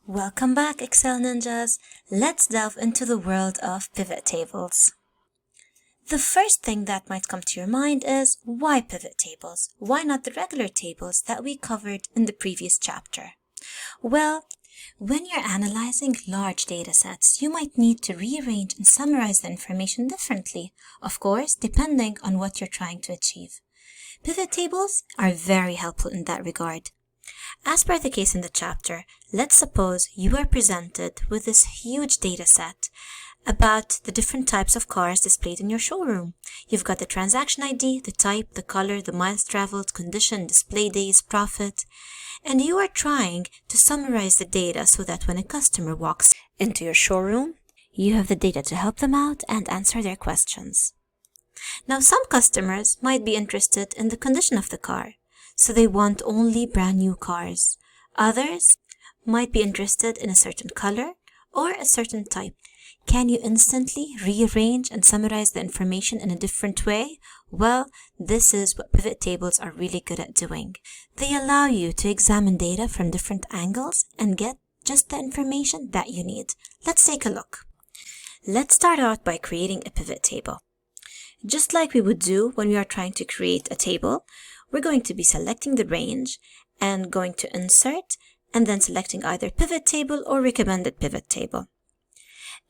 Welcome back, Excel Ninjas! Let's delve into the world of pivot tables. The first thing that might come to your mind is, why pivot tables? Why not the regular tables that we covered in the previous chapter? Well, when you're analyzing large data sets, you might need to rearrange and summarize the information differently, of course, depending on what you're trying to achieve. Pivot tables are very helpful in that regard. As per the case in the chapter, let's suppose you are presented with this huge data set about the different types of cars displayed in your showroom. You've got the transaction ID, the type, the color, the miles traveled, condition, display days, profit, and you are trying to summarize the data so that when a customer walks into your showroom, you have the data to help them out and answer their questions. Now, some customers might be interested in the condition of the car, so they want only brand new cars. Others might be interested in a certain color or a certain type. Can you instantly rearrange and summarize the information in a different way? Well, this is what pivot tables are really good at doing. They allow you to examine data from different angles and get just the information that you need. Let's take a look. Let's start out by creating a pivot table. Just like we would do when we are trying to create a table, we're going to be selecting the range and going to insert and then selecting either pivot table or recommended pivot table.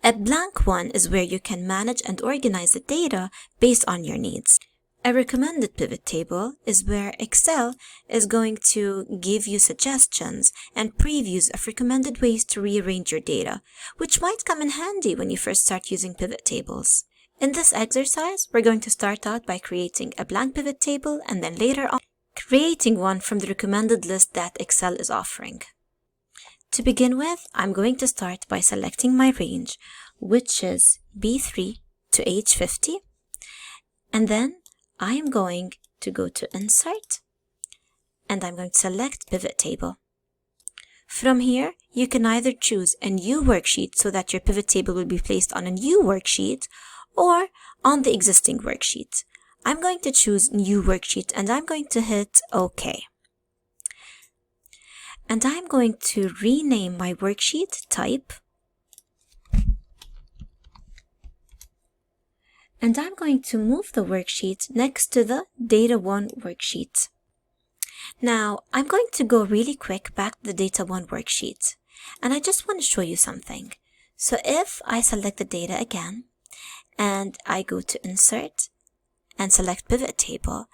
A blank one is where you can manage and organize the data based on your needs. A recommended pivot table is where Excel is going to give you suggestions and previews of recommended ways to rearrange your data, which might come in handy when you first start using pivot tables. In this exercise, we're going to start out by creating a blank pivot table and then later on creating one from the recommended list that Excel is offering. To begin with, I'm going to start by selecting my range, which is B3 to age 50, and then I am going to go to Insert, and I'm going to select Pivot Table. From here, you can either choose a new worksheet so that your pivot table will be placed on a new worksheet, or on the existing worksheet. I'm going to choose New Worksheet and I'm going to hit OK. And I'm going to rename my worksheet type. And I'm going to move the worksheet next to the Data 1 worksheet. Now, I'm going to go really quick back to the Data 1 worksheet. And I just want to show you something. So if I select the data again, and I go to Insert and select Pivot Table,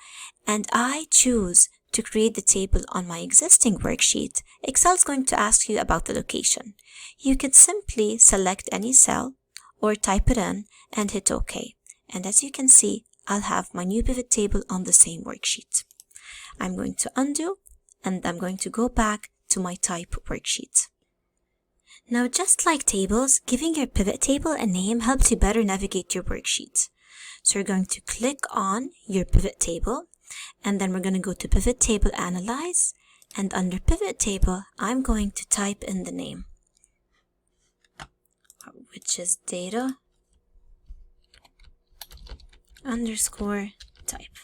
and I choose to create the table on my existing worksheet, Excel is going to ask you about the location. You can simply select any cell or type it in and hit OK. And as you can see, I'll have my new pivot table on the same worksheet. I'm going to undo and I'm going to go back to my type worksheet. Now, just like tables, giving your pivot table a name helps you better navigate your worksheet. So you're going to click on your pivot table, and then we're going to go to Pivot Table Analyze, and under Pivot Table, I'm going to type in the name, which is data underscore type.